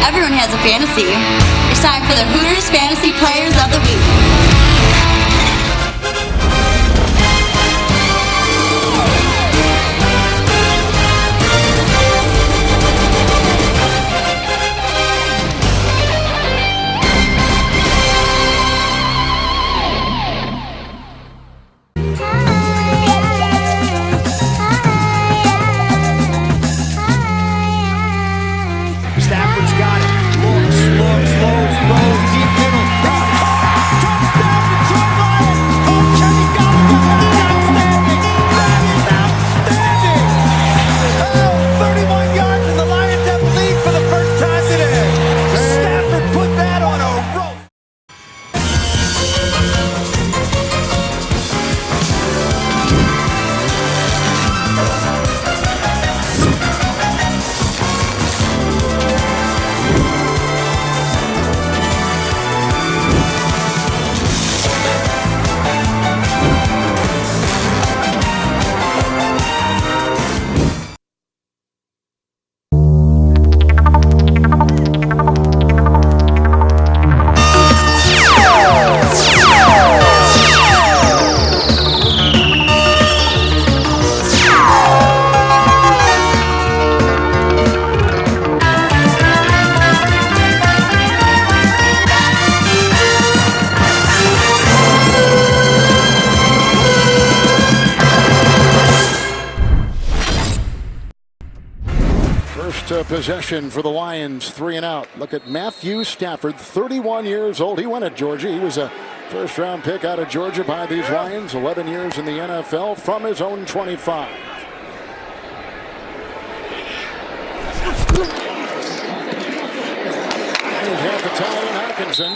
Everyone has a fantasy. It's time for the Hooters Fantasy Players of the Week. Stafford's got it. Looks, throws, deep middle. Touchdown, Detroit Lions! Oh, Kenny Golladay, that is outstanding! Oh, 31 yards, and the Lions have the lead for the first time today. Stafford put that on a rope. Possession for the Lions, 3 and out. Look at Matthew Stafford, 31 years old. He went at Georgia. He was a first-round pick out of Georgia by these Lions. 11 years in the NFL from his own 25. He's got the tight end Hockenson.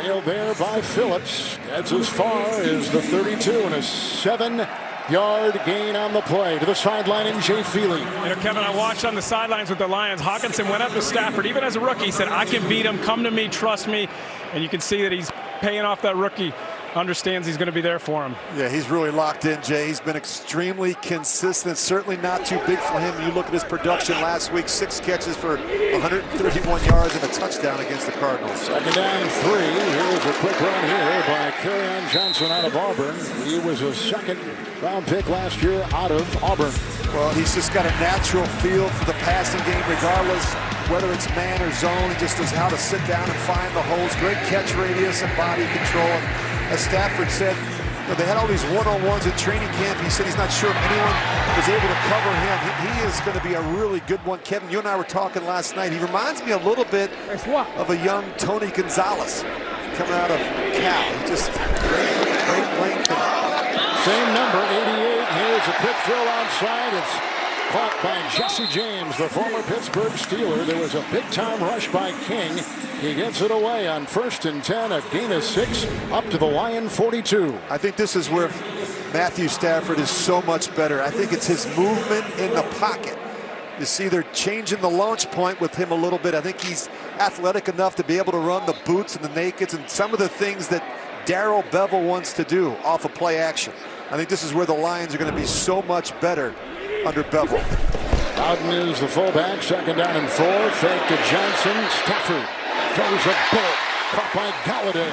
Nailed there by Phillips. That's as far as the 32 and a 7-yard gain on the play to the sideline in Jay Feely. You know, Kevin, I watched on the sidelines with the Lions. Hockenson went up to Stafford, even as a rookie. He said, I can beat him. Come to me. Trust me. And you can see that he's paying off that rookie. Understands he's going to be there for him. Yeah, he's really locked in, Jay. He's been extremely consistent. Certainly not too big for him. You look at his production last week, 6 catches for 131 yards and a touchdown against the Cardinals. Second down 3. Here's a quick run here by Kerryon Johnson out of Auburn. He was a second-round pick last year out of Auburn. Well, he's just got a natural feel for the passing game, regardless whether it's man or zone. He just knows how to sit down and find the holes. Great catch radius and body control. And as Stafford said, you know, they had all these one-on-ones at training camp. He said he's not sure if anyone was able to cover him. He is going to be a really good one. Kevin, you and I were talking last night. He reminds me a little bit of a young Tony Gonzalez coming out of Cal. He just great length. Same number, 88. Here's a quick throw outside. It's caught by Jesse James, the former Pittsburgh Steeler. There was a big-time rush by King. He gets it away on 1st and 10, a gain of 6, up to the Lion 42. I think this is where Matthew Stafford is so much better. I think it's his movement in the pocket. You see they're changing the launch point with him a little bit. I think he's athletic enough to be able to run the boots and the nakeds and some of the things that Darrell Bevel wants to do off of play action. I think this is where the Lions are going to be so much better under Bevel. Bowden is the fullback, 2nd down and 4. Fake to Johnson. Stafford throws a bullet, caught by Golladay.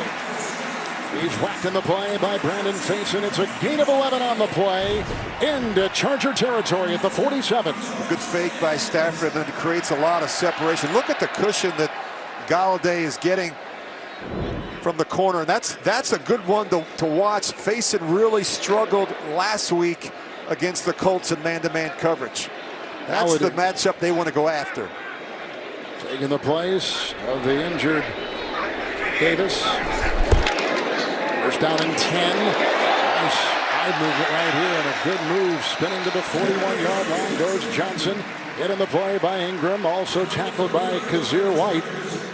He's whacked in the play by Brandon Faison. It's a gain of 11 on the play into Charger territory at the 47. A good fake by Stafford, and then it creates a lot of separation. Look at the cushion that Golladay is getting from the corner, and that's a good one to watch. Faison really struggled last week against the Colts in man-to-man coverage. That's the matchup they want to go after. Taking the place of the injured Davis. First down and 10. Nice eye movement right here, and a good move. Spinning to the 41-yard line goes Johnson. Hit in the play by Ingram, also tackled by Kazir White.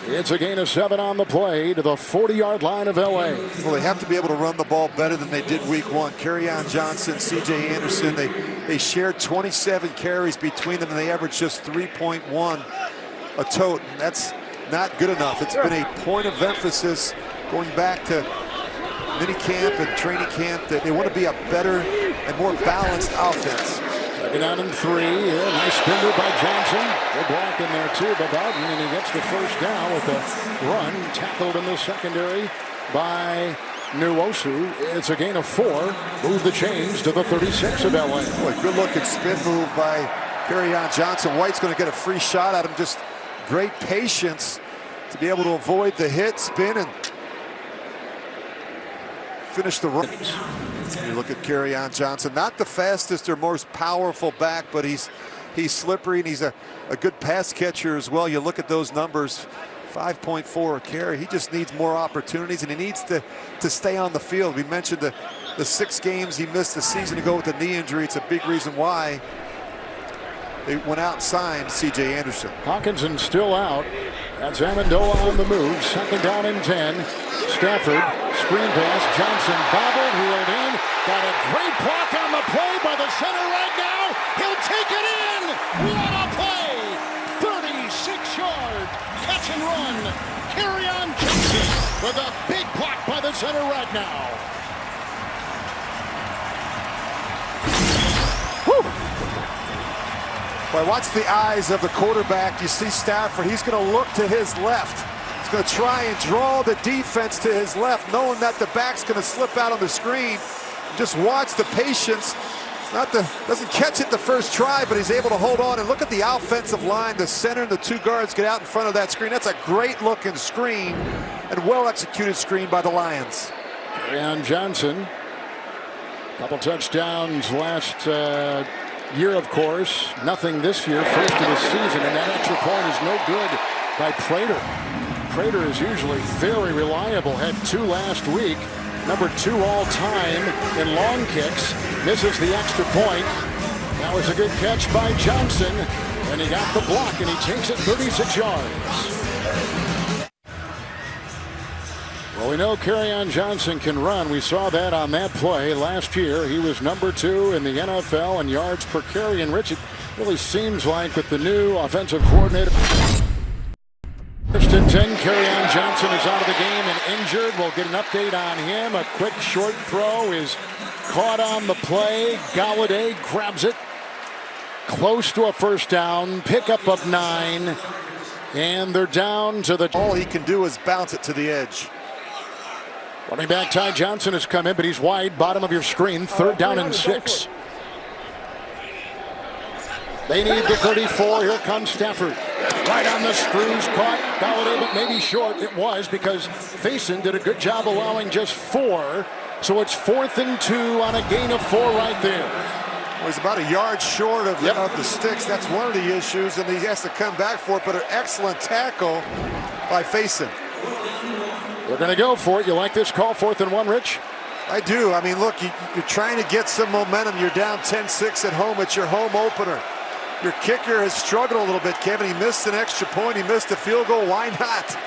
It's a gain of 7 on the play to the 40-yard line of LA. Well, they have to be able to run the ball better than they did week 1. Kerryon Johnson, C.J. Anderson, they shared 27 carries between them, and they averaged just 3.1 a tote. And that's not good enough. It's been a point of emphasis going back to mini camp and training camp that they want to be a better and more balanced offense. Second down and 3. Yeah, nice spin move by Johnson. Good block in there too by Bowden, and he gets the first down with a run. Tackled in the secondary by Nwosu. It's a gain of 4. Move the chains to the 36 of LA. Boy, good looking spin move by Kerryon Johnson. White's going to get a free shot at him. Just great patience to be able to avoid the hit, spin, and finish the run. You look at Kerryon Johnson, not the fastest or most powerful back, but he's slippery, and he's a good pass catcher as well. You look at those numbers, 5.4 a carry. He just needs more opportunities, and he needs to stay on the field. We mentioned the 6 games he missed a season ago with a knee injury. It's a big reason why they went out and signed C.J. Anderson. Hockenson still out. That's Amendola on the move. Second down and 10. Stafford, screen pass. Johnson bobbled, wheeled in. Got a great block on the play by the center right now. He'll take it in. What a play! 36-yard catch and run. Kerryon Johnson with a big block by the center right now. Well, watch the eyes of the quarterback. You see Stafford, he's going to look to his left. He's going to try and draw the defense to his left, knowing that the back's going to slip out on the screen. Just watch the patience. Doesn't catch it the first try, but he's able to hold on. And look at the offensive line. The center and the 2 guards get out in front of that screen. That's a great looking screen and well-executed screen by the Lions. Kerryon Johnson, couple touchdowns last year, of course. Nothing this year, first of the season, and that extra point is no good by Prater. Prater is usually very reliable. Had 2 last week. Number 2 all-time in long kicks. Misses the extra point. That was a good catch by Johnson, and he got the block, and he takes it 36 yards. Well, we know Kerryon Johnson can run. We saw that on that play last year. He was number 2 in the NFL in yards per carry. And Rich, it really seems like with the new offensive coordinator. First and 10, Kerryon Johnson is out of the game and injured. We'll get an update on him. A quick short throw is caught on the play. Golladay grabs it. Close to a first down. Pickup of 9. And they're down to the... All he can do is bounce it to the edge. Running back Ty Johnson has come in, but he's wide. Bottom of your screen. Third down and 6. They need the 34. Here comes Stafford. Right on the screws. Caught Golladay, but maybe short. It was because Faison did a good job allowing just 4. So it's 4th and 2 on a gain of 4 right there. Well, he's about a yard short of the sticks. That's one of the issues, and he has to come back for it. But an excellent tackle by Faison. They're going to go for it. You like this call, 4th and 1, Rich? I do. I mean, look, you're trying to get some momentum. You're down 10-6 at home. It's your home opener. Your kicker has struggled a little bit, Kevin. He missed an extra point. He missed a field goal. Why not?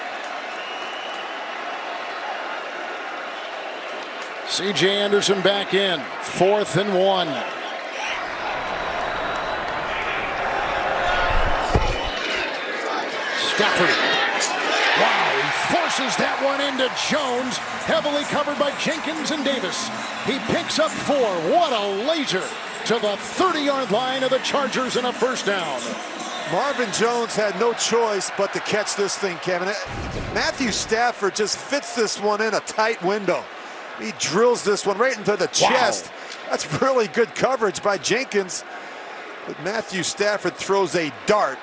C.J. Anderson back in. 4th and 1. Stafford. Wow, he forces that one into Jones. Heavily covered by Jenkins and Davis. He picks up 4. What a laser to the 30-yard line of the Chargers and a first down. Marvin Jones had no choice but to catch this thing, Kevin. Matthew Stafford just fits this one in a tight window. He drills this one right into the chest. That's really good coverage by Jenkins. But Matthew Stafford throws a dart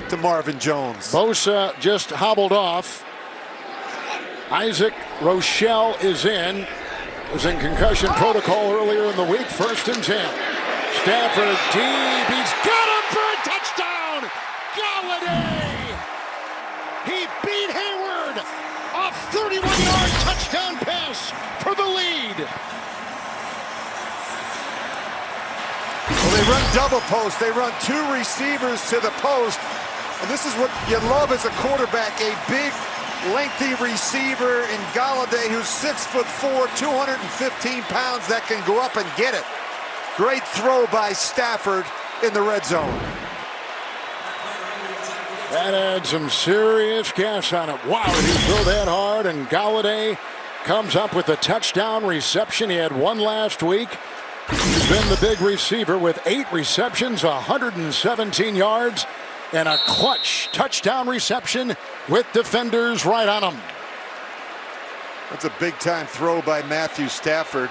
to Marvin Jones. Bosa just hobbled off. Isaac Rochelle is in. Was in concussion protocol earlier in the week. 1st and 10. Stafford deep. He's got him for a touchdown. Golladay. He beat Hayward. A 31-yard touchdown pass for the lead. Well, they run double post. They run 2 receivers to the post. And this is what you love as a quarterback, a big, lengthy receiver in Golladay, who's 6'4", 215 pounds, that can go up and get it. Great throw by Stafford in the red zone. That had some serious gas on it. Wow, did he throw that hard? And Golladay comes up with a touchdown reception. He had one last week. He's been the big receiver with 8 receptions, 117 yards, and a clutch touchdown reception with defenders right on him. That's a big-time throw by Matthew Stafford.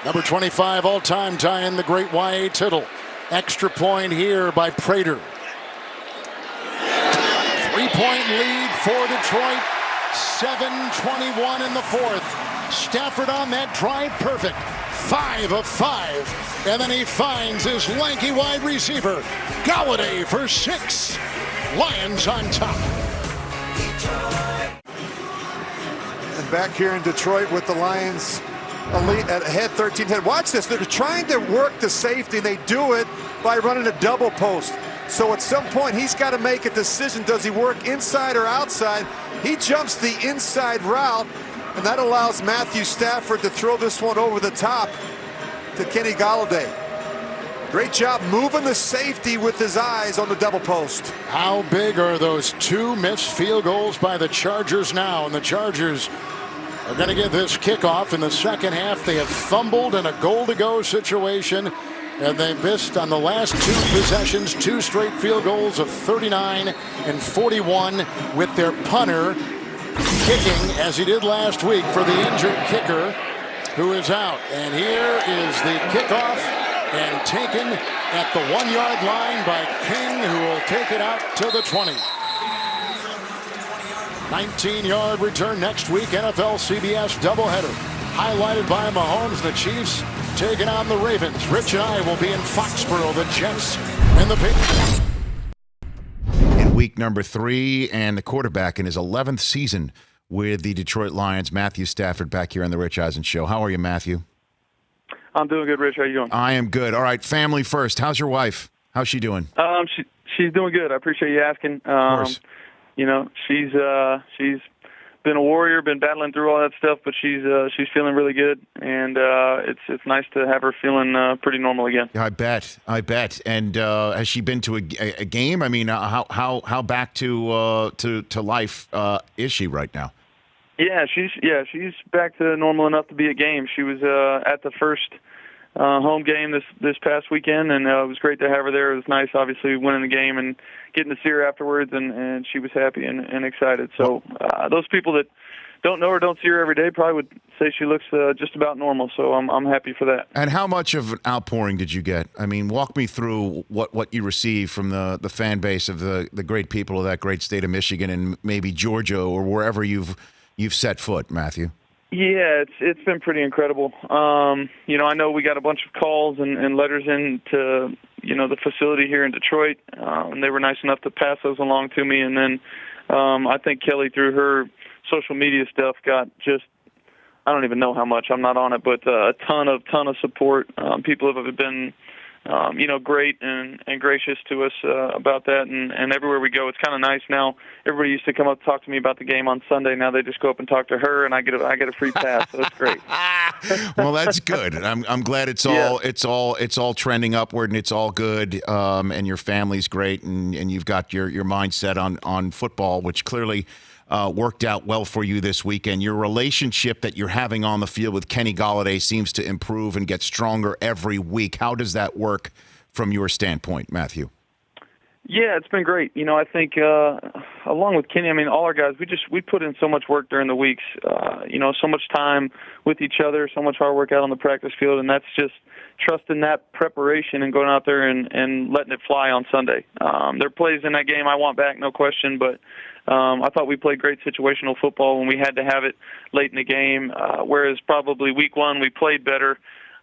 Number 25 all-time tie-in, the great Y.A. Tittle. Extra point here by Prater. 3-point lead for Detroit. 7:21 in the fourth. Stafford on that drive, perfect. 5 of 5. And then he finds his lanky wide receiver, Golladay, for 6. Lions on top. And back here in Detroit with the Lions ahead 13-10. Watch this. They're trying to work the safety. They do it by running a double post. So at some point, he's got to make a decision. Does he work inside or outside? He jumps the inside route, and that allows Matthew Stafford to throw this one over the top to Kenny Golladay. Great job moving the safety with his eyes on the double post. How big are those 2 missed field goals by the Chargers now? And the Chargers are going to get this kickoff in the second half. They have fumbled in a goal-to-go situation, and they missed on the last 2 possessions 2 straight field goals of 39 and 41 with their punter kicking as he did last week for the injured kicker who is out. And here is the kickoff and taken at the 1-yard line by King, who will take it out to the 20. 19-yard return next week. NFL CBS doubleheader highlighted by Mahomes and the Chiefs taking on the Ravens. Rich and I will be in Foxborough, the Jets and the Patriots. In week number 3, and the quarterback in his 11th season with the Detroit Lions, Matthew Stafford, back here on the Rich Eisen Show. How are you, Matthew? I'm doing good, Rich. How you doing? I am good. All right, family first. How's your wife? How's she doing? She's doing good. I appreciate you asking. Of course. You know, she's been a warrior, been battling through all that stuff, but she's feeling really good, and it's nice to have her feeling pretty normal again. Yeah, I bet. And has she been to a game? I mean, how back to life is she right now? Yeah, she's back to normal enough to be at games. She was at the first home game this past weekend, and it was great to have her there. It was nice, obviously, winning the game and getting to see her afterwards, and she was happy and excited. So those people that don't know her, don't see her every day, probably would say she looks just about normal. So I'm happy for that. And how much of an outpouring did you get? I mean, walk me through what you received from the fan base of the great people of that great state of Michigan and maybe Georgia or wherever you've set foot, Matthew. Yeah, it's been pretty incredible. You know, I know we got a bunch of calls and letters in to, you know, the facility here in Detroit, and they were nice enough to pass those along to me. And then I think Kelly, through her social media stuff, got just, I don't even know how much, I'm not on it, but a ton of support. People have been, you know, great and gracious to us about that, and everywhere we go, it's kind of nice now. Everybody used to come up and talk to me about the game on Sunday. Now they just go up and talk to her, and I get a free pass. So it's great. Well, that's good. I'm glad it's all trending upward, and it's all good. And your family's great, and you've got your mindset on football, which clearly worked out well for you this weekend. Your relationship that you're having on the field with Kenny Golladay seems to improve and get stronger every week. How does that work from your standpoint, Matthew? Yeah, it's been great. You know, I think along with Kenny, I mean, all our guys, we put in so much work during the weeks. You know, so much time with each other, so much hard work out on the practice field, and that's just trusting that preparation and going out there and letting it fly on Sunday. There are plays in that game I want back, no question, but I thought we played great situational football when we had to have it late in the game, whereas probably week 1 we played better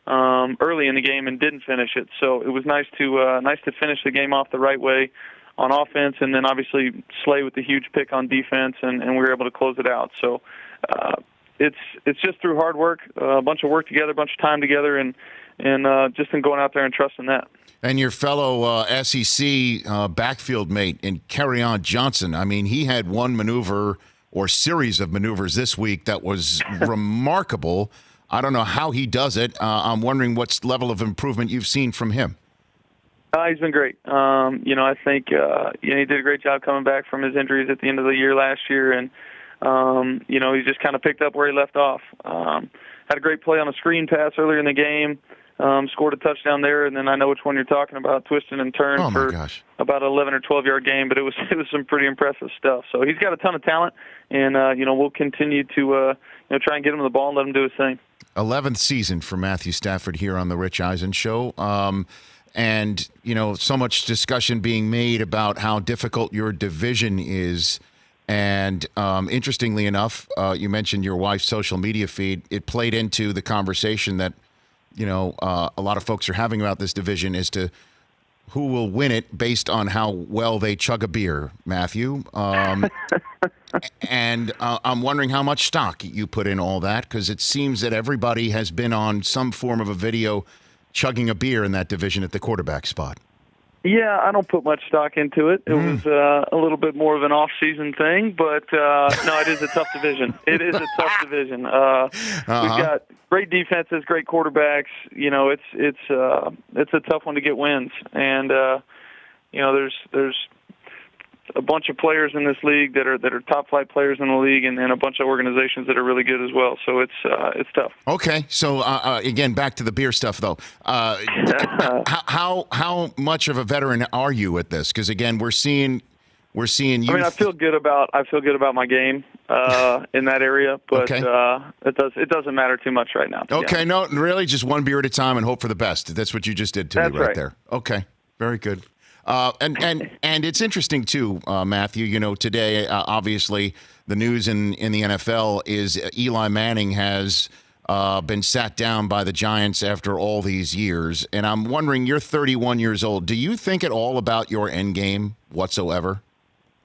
early in the game and didn't finish it. So it was nice to finish the game off the right way on offense, and then obviously Slay with the huge pick on defense, and we were able to close it out. So it's just through hard work, a bunch of work together, a bunch of time together, and just in going out there and trusting that. And your fellow SEC backfield mate in Kerryon Johnson, I mean, he had one maneuver or series of maneuvers this week that was remarkable. I don't know how he does it. I'm wondering what level of improvement you've seen from him. He's been great. You know, I think he did a great job coming back from his injuries at the end of the year last year, and you know, he just kind of picked up where he left off. Had a great play on a screen pass earlier in the game. scored a touchdown there, and then I know which one you're talking about, twisting and turn for about an 11 or 12-yard game, but it was some pretty impressive stuff. So he's got a ton of talent, and we'll continue to try and get him the ball and let him do his thing. 11th season for Matthew Stafford here on the Rich Eisen Show. And, so much discussion being made about how difficult your division is. And interestingly enough, you mentioned your wife's social media feed. It played into the conversation that, a lot of folks are having about this division as to who will win it based on how well they chug a beer, Matthew. And I'm wondering how much stock you put in all that, because it seems that everybody has been on some form of a video chugging a beer in that division at the quarterback spot. Yeah, I don't put much stock into it. It was a little bit more of an off-season thing, but no, it is a tough division. It is a tough division. We've got great defenses, great quarterbacks. It's a tough one to get wins, and there's a bunch of players in this league that are top flight players in the league, and a bunch of organizations that are really good as well. So it's tough. Okay, so again, back to the beer stuff though. How much of a veteran are you at this? Because again, we're seeing you. I feel good about my game in that area, but it doesn't matter too much right now. Okay, no, really, just one beer at a time and hope for the best. That's what you just did to me right there. Okay, very good. And it's interesting too, Matthew. Today, obviously, the news in the NFL is Eli Manning has been sat down by the Giants after all these years, and I'm wondering, you're 31 years old. Do you think at all about your end game whatsoever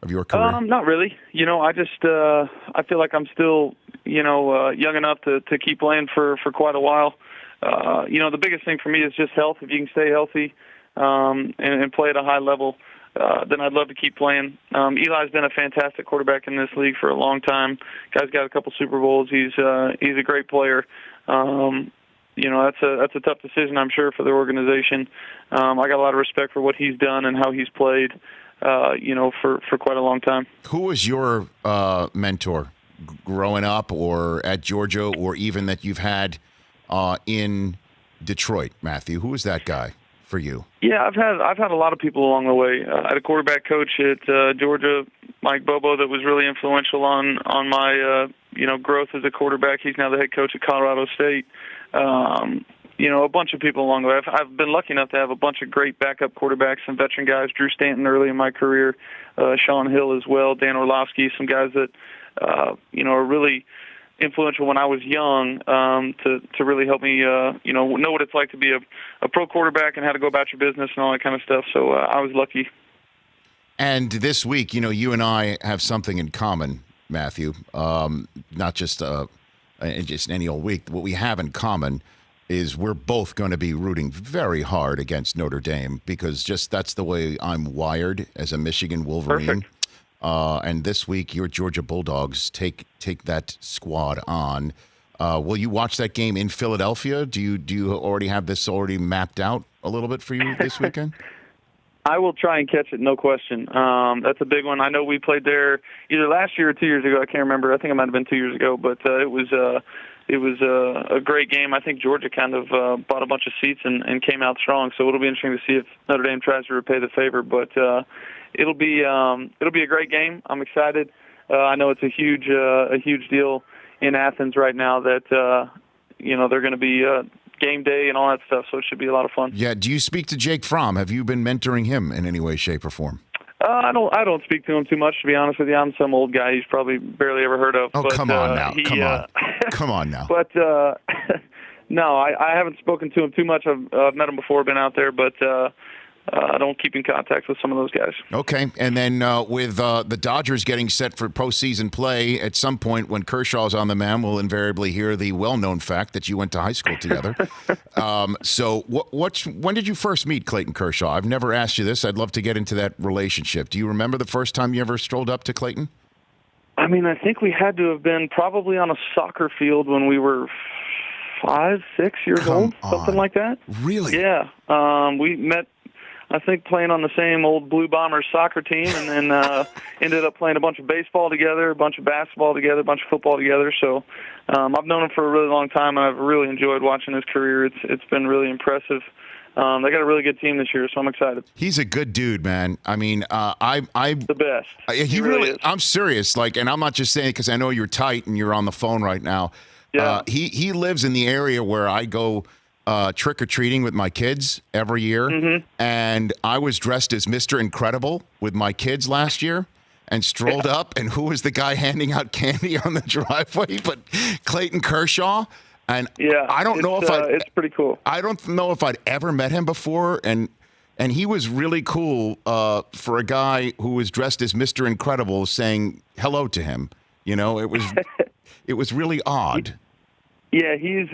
of your career? Not really. I just I feel like I'm still young enough to keep playing for quite a while. The biggest thing for me is just health. If you can stay healthy. And play at a high level, then I'd love to keep playing. Eli's been a fantastic quarterback in this league for a long time. Guy's got a couple Super Bowls. He's a great player. That's a tough decision, I'm sure, for the organization. I got a lot of respect for what he's done and how he's played, for quite a long time. Who was your mentor growing up, or at Georgia, or even that you've had in Detroit, Matthew? Who was that guy for you? Yeah, I've had a lot of people along the way. I had a quarterback coach at Georgia, Mike Bobo, that was really influential on my growth as a quarterback. He's now the head coach at Colorado State. A bunch of people along the way. I've been lucky enough to have a bunch of great backup quarterbacks and veteran guys. Drew Stanton early in my career, Sean Hill as well, Dan Orlovsky, some guys that are really influential when I was young to really help me know what it's like to be a pro quarterback and how to go about your business and all that kind of stuff. So I was lucky. And this week, you and I have something in common, Matthew. Not just any old week. What we have in common is we're both going to be rooting very hard against Notre Dame, because just that's the way I'm wired as a Michigan Wolverine. Perfect. And this week, your Georgia Bulldogs take that squad on. Will you watch that game in Philadelphia? Do you already have this already mapped out a little bit for you this weekend? I will try and catch it, no question. That's a big one. I know we played there either last year or 2 years ago. I can't remember. I think it might have been 2 years ago, but it was a great game. I think Georgia kind of bought a bunch of seats and came out strong. So it'll be interesting to see if Notre Dame tries to repay the favor. But it'll be a great game. I'm excited. I know it's a huge deal in Athens right now that they're going to be game day and all that stuff. So it should be a lot of fun. Yeah. Do you speak to Jake Fromm? Have you been mentoring him in any way, shape, or form? I don't speak to him too much, to be honest with you. I'm some old guy he's probably barely ever heard of. Oh, but, come on now. Come on now. But no, I haven't spoken to him too much. I've met him before, been out there, but I don't keep in contact with some of those guys. Okay, and then with the Dodgers getting set for postseason play, at some point when Kershaw's on the mound, we'll invariably hear the well-known fact that you went to high school together. So when did you first meet Clayton Kershaw? I've never asked you this. I'd love to get into that relationship. Do you remember the first time you ever strolled up to Clayton? I mean, I think we had to have been probably on a soccer field when we were 5, 6 years old, something like that. Really? Yeah. We met I think playing on the same old Blue Bombers soccer team, and then ended up playing a bunch of baseball together, a bunch of basketball together, a bunch of football together. So I've known him for a really long time, and I've really enjoyed watching his career. It's been really impressive. They got a really good team this year, so I'm excited. He's a good dude, man. I mean, the best. He really is. I'm serious. Like, and I'm not just saying because I know you're tight and you're on the phone right now. Yeah. He lives in the area where I go trick or treating with my kids every year, and I was dressed as Mr. Incredible with my kids last year. And strolled up, and who was the guy handing out candy on the driveway? But Clayton Kershaw. And I don't know if it's pretty cool. I don't know if I'd ever met him before, and he was really cool for a guy who was dressed as Mr. Incredible, saying hello to him. You know, it was it was really odd. Yeah, he's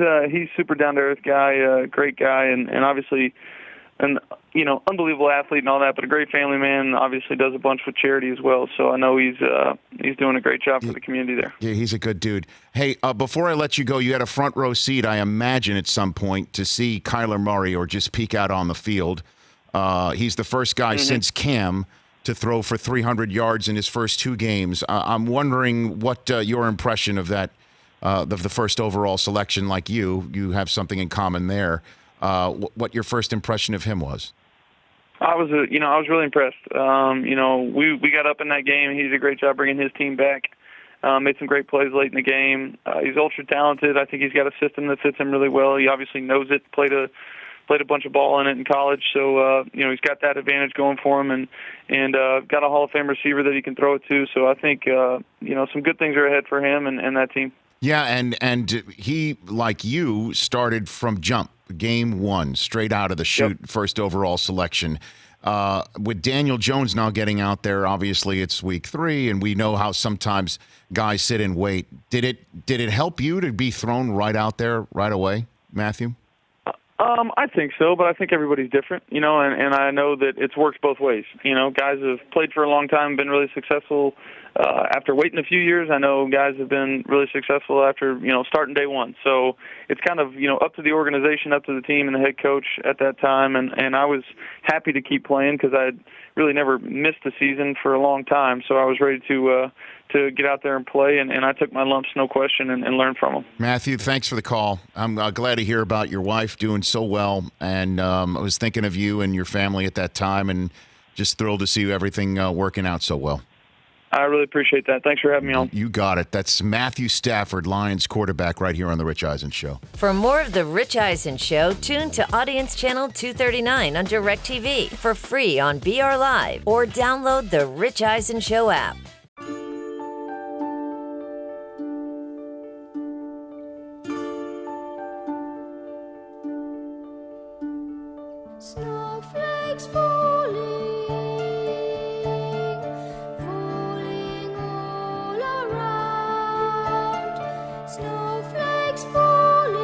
super down to earth guy, great guy, and obviously an unbelievable athlete and all that, but a great family man. Obviously, does a bunch with charity as well. So I know he's doing a great job for the community there. Yeah, he's a good dude. Hey, before I let you go, you had a front row seat, I imagine, at some point to see Kyler Murray or just peek out on the field. He's the first guy since Cam to throw for 300 yards in his first 2 games. I'm wondering what your impression of that, of the first overall selection, like you have something in common there. What your first impression of him was? I was really impressed. We got up in that game. He did a great job bringing his team back. Made some great plays late in the game. He's ultra talented. I think he's got a system that fits him really well. He obviously knows it. Played a bunch of ball in it in college, so he's got that advantage going for him, and got a Hall of Fame receiver that he can throw it to. So I think some good things are ahead for him and that team. Yeah, and he, like you, started from jump. Game 1, straight out of the chute, first overall selection. With Daniel Jones now getting out there, obviously it's week 3, and we know how sometimes guys sit and wait. Did it help you to be thrown right out there right away, Matthew? I think so, but I think everybody's different, and I know that it's worked both ways. Guys have played for a long time, been really successful after waiting a few years. I know guys have been really successful after, starting day one. So it's kind of, up to the organization, up to the team and the head coach at that time. And I was happy to keep playing because I had really never missed a season for a long time. So I was ready to get out there and play, and I took my lumps, no question, and learned from them. Matthew, thanks for the call. I'm glad to hear about your wife doing so well, and I was thinking of you and your family at that time, and just thrilled to see everything working out so well. I really appreciate that. Thanks for having me on. You got it. That's Matthew Stafford, Lions quarterback, right here on The Rich Eisen Show. For more of The Rich Eisen Show, tune to Audience Channel 239 on DirecTV for free on BR Live, or download The Rich Eisen Show app. Snowflakes falling all around. Snowflakes falling,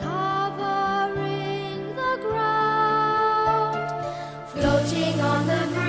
covering the ground, floating on the ground.